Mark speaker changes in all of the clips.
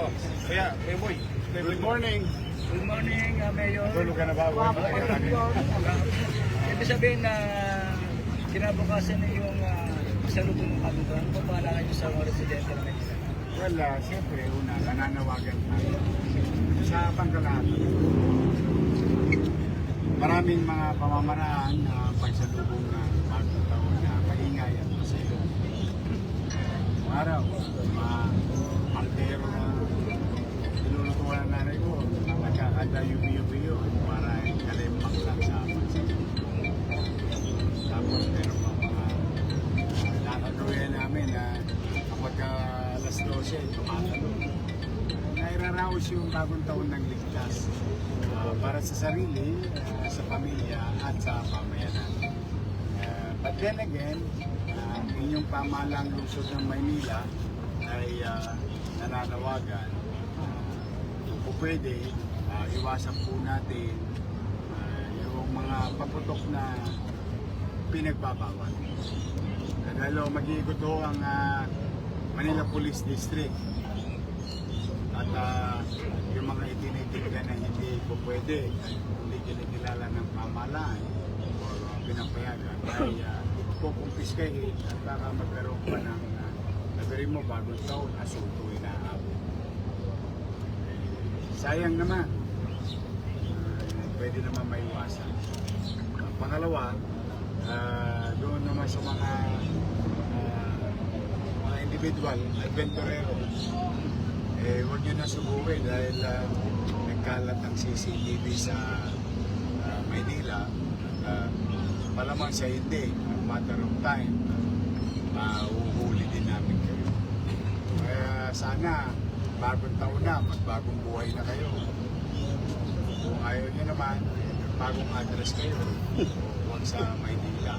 Speaker 1: Oh, kaya, boy.
Speaker 2: Good morning.
Speaker 3: Good morning, Mayor.
Speaker 2: Tulog ka na ba?
Speaker 3: Ibig sabihin na kinabukasan na yung pasalubong ng kagustuhan. Ano po paalala niyo sa mga residente na Manila?
Speaker 2: Well, siyempre, una, nananawagan tayo sa pangkalahatan. Maraming mga pamamaraan na pagsalubong na bagong taon na maingay at masaya. Araw, mga altero na tinulutuan ng nanay ko, nagkakada yubi-yubi para kalimbang lang sa pagsalubong. Tapos meron pa mga nakagawin namin na kapag alas 12, tumatalong. Nairaraos yung bagong taon ng ligtas para sa sarili, sa pamilya at sa pamayanan. But then again, inyong pamahalang lungsod ng Maynila ay nananawagan kung pwede, iwasan po natin yung mga paputok na pinagbabawal. Dahil mag-iikot ho ang Manila Police District at yung mga itinitignan na hindi po pwede, hindi kinikilala ng pamahalaan o pinapayagan ay kukumpiskahin at baka magkaroon pa ng nagari mo bagong taon, asunto inaabot. Sayang naman, pwede naman maiwasan. Pangalawa, doon naman sa mga individual, adventurero, huwag nyo na subuhin dahil nagkalat ang CCTV sa Maynila. Malamang sa hindi, matter of time, uhuhuli din namin kayo. Kaya sana, bagong taon na, magbagong buhay na kayo. Kung ayaw nyo naman, bagong address kayo, huwag sa Maynila.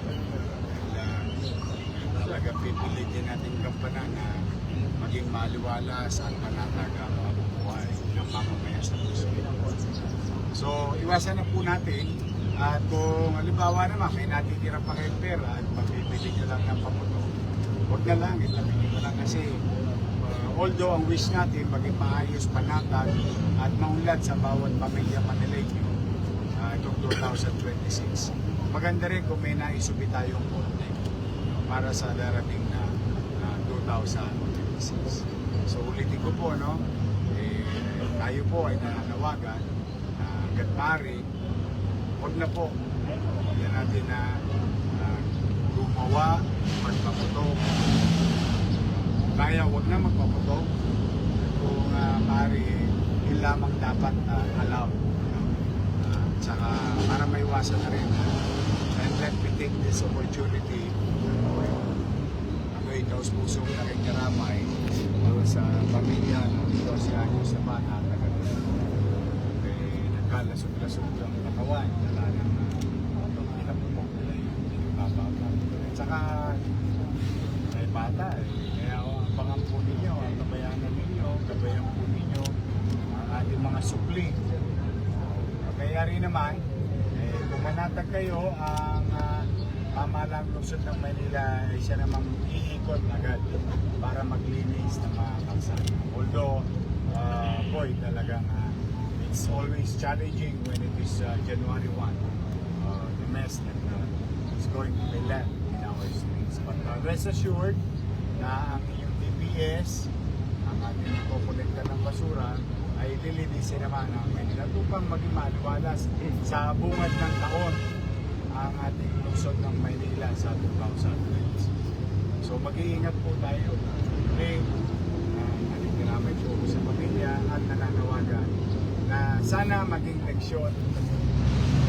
Speaker 2: Talaga pipilitin natin kampanan na maging maliwalas at panatag ang mabubuhay ng mamamayan sa puso. So, iwasan na po natin at kung halimbawa naman may natitira pa kayong pera at mapipili nyo lang ng pamuto, huwag na lang, itabigin mo lang kasi although ang wish natin maging maayos, panatag at maunlad sa bawat pamilya Manileño itong 2026. Maganda rin kung may naisubi tayong konti para sa darating na 2026. So ulitin ko po, no? Tayo po ay nananawagan na hanggat maaari, huwag na po. Yan natin na gumawa, magpaputok. Kaya huwag na magpaputok. Kung maaari, yun lamang dapat allow. Tsaka para maiwasan na rin. And let me take this opportunity ikaw pusong nakikiramay sa pamilya ng 12 anyos sa bata na gano'n. Nagkalasog-lasog ang katawan, dala ng pinapumok nila yung bababa. At saka may bata kaya abangan po ninyo, ang kabayanan ninyo, gabayan po ninyo ang ating mga supli. Kaya rin naman, kung manatag kayo ang pamahalang lungsod ng Manila ay siya namang iikot agad para maglinis ng mga kalsada. Although, boy, talagang it's always challenging when it is January 1. The mess that is going to be left in our streets. But rest assured na ang inyong DPS, ang ating kukolekta ng basura, ay lilinisin naman ang Manila upang maging maliwalas sa bungad ng taon ang ating lungsod ng Maynila sa 2020. So mag-iingat po tayo. Okay, nalikiramay po sa pamilya at nananawagan na sana maging leksyon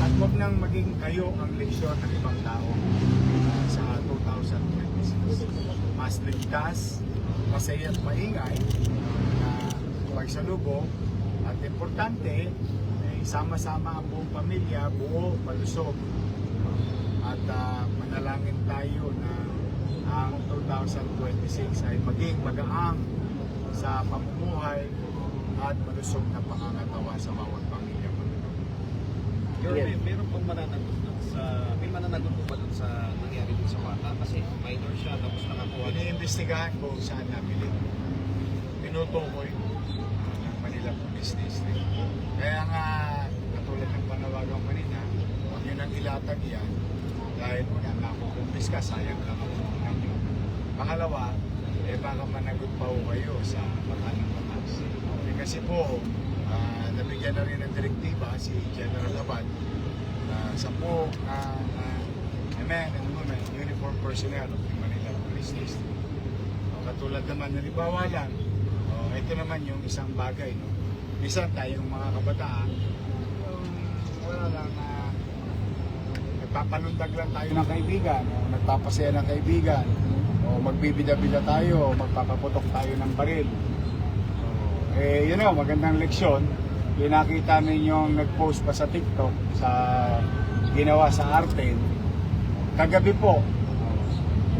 Speaker 2: at huwag nang maging kayo ang leksyon ng ibang tao sa 2026. Mas ligtas, masaya at maingay na pagsalubong at importante, sama-sama ang buong pamilya, buo, malusog. At manalangin tayo na ang 2026 ay maging magaang sa pamumuhay at malusog na pangangatawa sa bawat pamilya.
Speaker 1: Meron pang mananagot may mananagot po ba dun sa nangyari dun sa bata? Kasi minor siya, tapos nakakuha.
Speaker 2: Iniimbestigahan ko saan nabili. Tinutukoy. Police District. Kaya nga, katulad ng panawagan kanina, huwag nyo nang ilatag yan dahil una, nakukumpis ka, sayang lang ang puhunan nyo. Pangalawa, baka managot pa ho kayo sa baka ng batas. Kasi po, nabigyan na rin ng direktiba si General Abad na 10 men and women, uniform personnel of the Manila Police District. Katulad naman, nalibawa lang, ito naman yung isang bagay, no? Minsan tayong mga kabataan, wala lang na nagpapalundag lang tayo ng kaibigan, o nagpapasaya ng kaibigan, o magbibida-bida tayo, o magpapaputok tayo ng baril. Yun o, magandang leksyon. Yung nakita ninyong nag-post pa sa TikTok, sa ginawa sa Arten, kagabi po,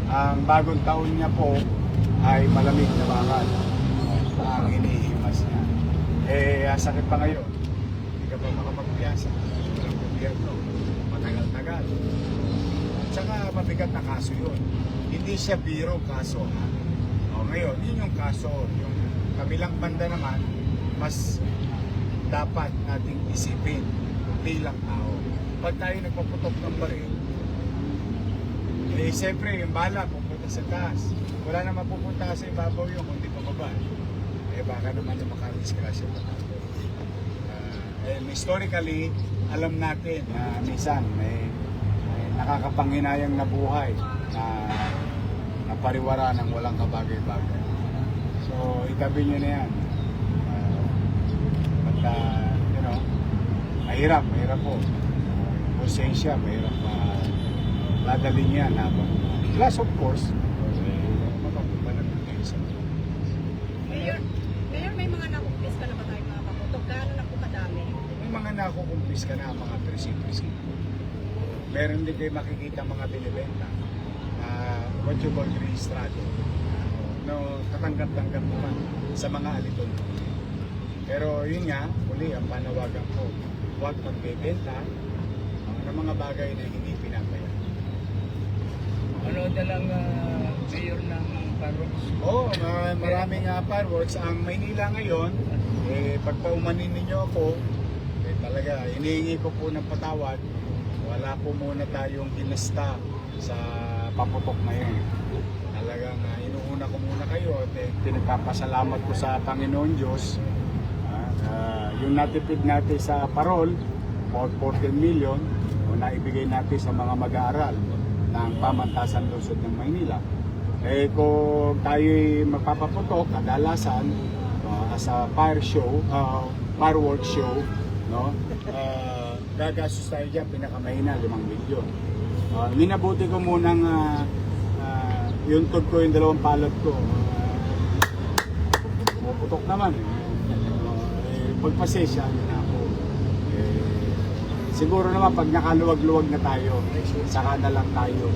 Speaker 2: ang bagong taon niya po ay malamig na bakal ang inihimas niya. Sakit pa ngayon, hindi ka pa makapagpiyasa, walang gobyerno, matagal-tagal. Tsaka mabigat na kaso yun. Hindi siya biro kaso. Ngayon, yun yung kaso. Yung kabilang banda naman, mas dapat nating isipin bilang tao. Pag tayo nagpaputok ng baril, siyempre yung bala pupunta sa taas. Wala na mapupunta sa ibabaw yung kundi pababa. Baka naman yung makadiskrasya pa tayo. Historically, alam natin na minsan may nakakapanghinayang na buhay na pariwara ng walang kabagay-bagay. So, itabi nyo na yan. You know, mahirap po. Konsensya, mahirap dadalhin yan habang. Plus, of course, mapagpapalag tayo sa
Speaker 4: Mayor, may mga nakumpis ka na ba tayo mga paputok? Gaano na po kadami?
Speaker 2: may mga nakukumpis ka na mga presinto. Meron din kayo makikita mga binibenta na what you call rehistrado. No, katanggap-tanggap naman sa mga aliton. Pero yun nga, uli ang panawagan ko, huwag magbebenta ng mga bagay na hindi pinapayagan.
Speaker 3: Ano na lang mayor ng fireworks?
Speaker 2: Maraming fireworks. Ang Maynila ngayon, pagpaumanin ninyo ako, talaga, hinihingi ko po ng patawad. Wala po muna tayong kinasta sa paputok na yun. Talagang inuuna ko muna kayo at pinagpapasalamat ko sa Panginoon Diyos. Yung natipid natin sa parol, 14 million, naibigay natin sa mga mag-aaral ng pamantasan lungsod ng Maynila. Kung tayo'y magpapaputok, kadalasan as a fireworks show, no? Gagastos tayo dyan, pinakamahina, 5 milyon. Minabuti ko munang yung tug ko, yung 2 palot ko. Puputok naman. Pagpasensya na ako. Siguro naman pag nakaluwag-luwag na tayo, saka na lang tayo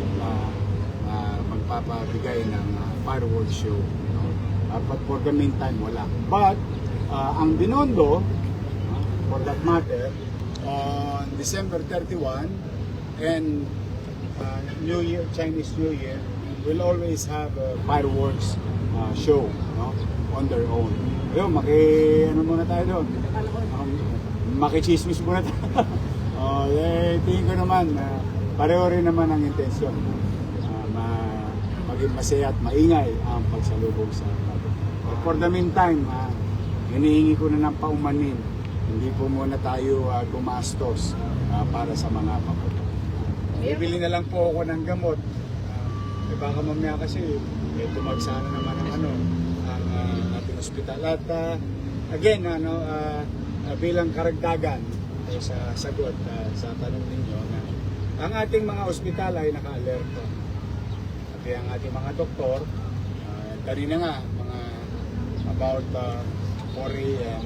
Speaker 2: magpapabigay ng fireworks show. No? But for the meantime, wala. But ang Binondo, for that matter, on December 31 and New Year, Chinese New Year, will always have a fireworks show, no? On their own. Ayun, muna tayo doon. Makichismis muna tayo. Tingin ko naman, pareho rin naman ang intensyon. Maging masaya at maingay ang pagsalubong sa bago. For the meantime, hinihingi ko na ng paumanin. Hindi po muna tayo gumastos para sa mga paputok. Bibili na lang po ako ng gamot. Baka mamaya kasi tumagsana naman ang ating ospital. At again, bilang karagdagan sa sagot sa tanong ninyo, ang ating mga ospital ay naka-alerto. At ang ating mga doktor, kanina nga, about 4 a.m.,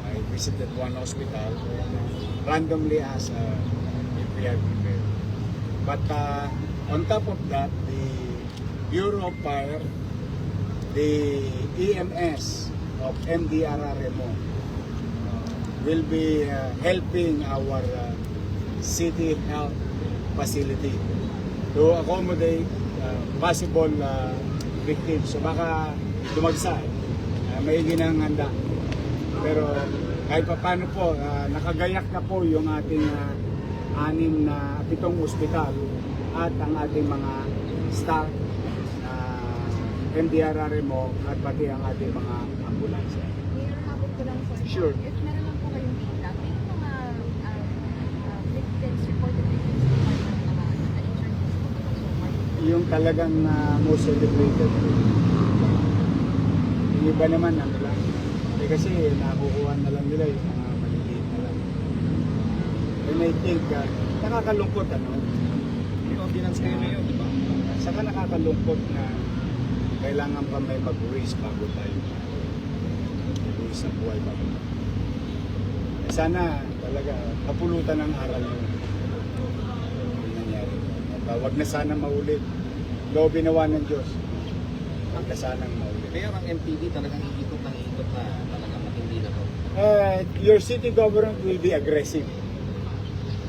Speaker 2: I visited one hospital randomly asked if we are prepared. But on top of that, the Bureau of Fire, the EMS of MDRRMO will be helping our city health facility to accommodate possible victims. So baka dumagsa, may ginang handa. Pero kahit pa paano po, nakagayak na po yung ating 7 ospital at ang ating mga staff, MDRRMO at pati ang ating mga ambulansya.
Speaker 5: Mayor, habot ko lang po.
Speaker 2: Sure.
Speaker 5: If meron lang po kayong data, may mga victims, reported victims po kayo ng mga na-injured so far?
Speaker 2: Yung talagang most celebrated. Yung iba naman, ano lang. Kasi nakukuha na lang nila yung mga maliliit na lang. And I think, nakakalungkot ano.
Speaker 1: May ordinance kayo na yun, di ba?
Speaker 2: Saka nakakalungkot na kailangan pa may mag-raise bago tayo. Mag-raise ng buhay bago tayo. Sana talaga kapulutan ng aral yun. Yung nangyari. At wag na sana maulit. Loobin nawa ng Diyos. Wag na sanang maulit.
Speaker 1: Mayor, ang MPD talagang iikot na talagang matindi na to.
Speaker 2: Your city government will be aggressive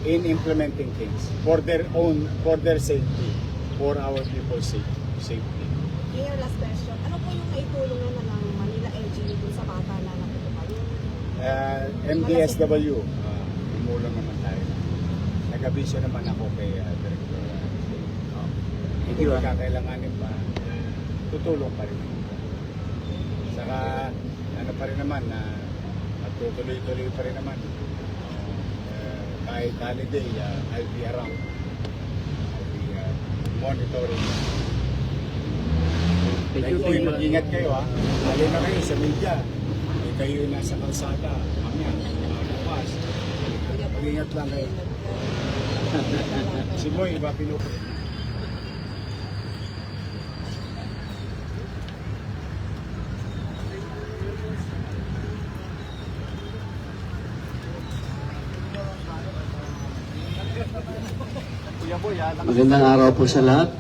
Speaker 2: in implementing things for their safety, for our people's safety.
Speaker 4: Mayor, last question. Ano po yung naitulong na ng Manila LGU dun sa bata na nakutukan?
Speaker 2: MDSW, tumulong naman tayo. Nag-abiso naman ako kay Director. Hindi kakailanganin pa, tutulong pa rin. Saka, ano pa rin naman, tutuloy-tuloy pa rin naman. Kahit holiday, I'll be around. I'll be monitoring. Thank you. Mag-ingat kayo ha. Lalo na kayo sa media. Kayo nasa kalsada. Mamaya, bukas. Mag-ingat lang kayo. Si Boy, iba pinupo.
Speaker 6: Magandang araw po sa lahat.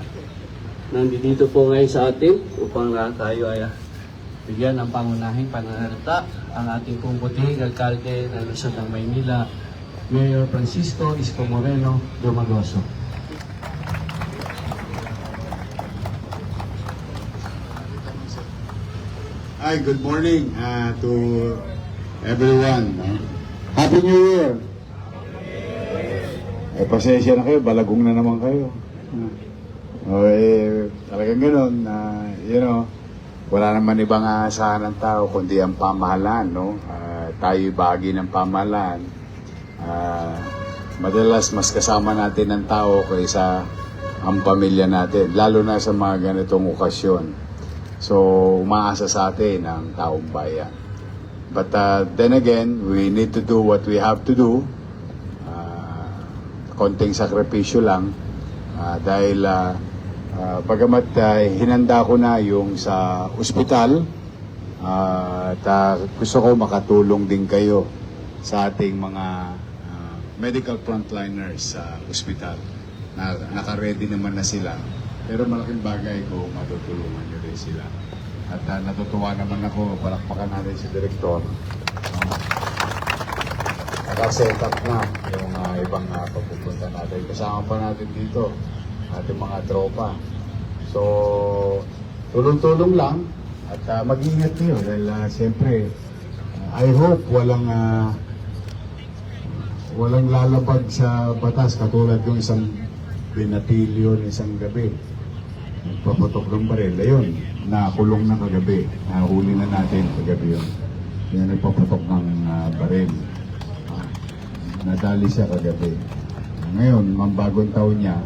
Speaker 6: Nandito po ngayon sa atin upang tayo ay bigyan ng pangunahing pananalita ang ating pumputing alkalde ng Luzon ng Maynila, Mayor Francisco Isko Moreno Dumagoso.
Speaker 2: Hi, good morning to everyone. Happy New Year! Pasensya na kayo, balagong na naman kayo. Talagang ganun, wala naman ibang aasahan ng tao kundi ang pamahalaan, no? Tayo'y bahagi ng pamahalaan. Madalas mas kasama natin ang tao kaysa ang pamilya natin, lalo na sa mga ganitong okasyon. So, umaasa sa atin ang taong bayan. But then again, we need to do what we have to do. Konting sakripisyo lang dahil bagamat hinanda ko na yung sa ospital at gusto ko makatulong din kayo sa ating mga medical frontliners sa ospital. Naka-ready naman na sila, pero malaking bagay ko matutulungan nyo rin sila. At natutuwa naman ako, palakpakan natin si Direktor. Naka-set up na yung ibang pagpupunta natin. Kasama pa natin dito ating mga tropa. So, tulong-tulong lang at mag-ingat kayo dahil siyempre I hope walang lalabag sa batas katulad yung isang binatilyo ng isang gabi. Nagpaputok ng baril. Ayun, nakulong na kagabi. Nahuli na natin kagabi yun. Yan nagpaputok ng baril. Nadali siya kagabi. Ngayon, mambagong taon niya,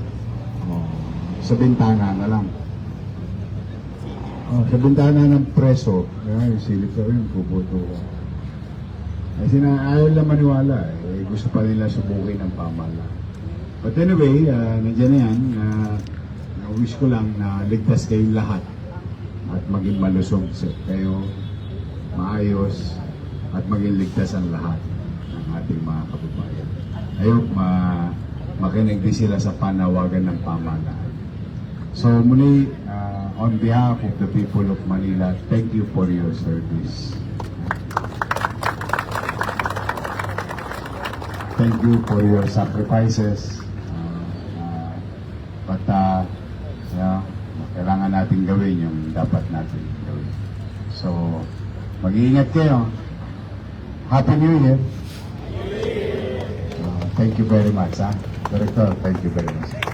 Speaker 2: sa bintana na lang. Sa bintana ng preso, silip ka rin, puputo ka. Kasi ayaw lang maniwala, gusto pa nila subukin ng pamala. But anyway, nandiyan na yan, wish ko lang na ligtas kayong lahat at maging malusog kayo, maayos, at maging ligtas ang lahat ng ating mga kababayan. Ayun, makinig din sila sa panawagan ng pamahalaan. So muli, on behalf of the people of Manila, thank you for your service. Thank you for your sacrifices. But kailangan natin gawin yung dapat natin gawin. So, mag-iingat kayo. Happy New Year. Thank you very much, ha? Director, thank you very much.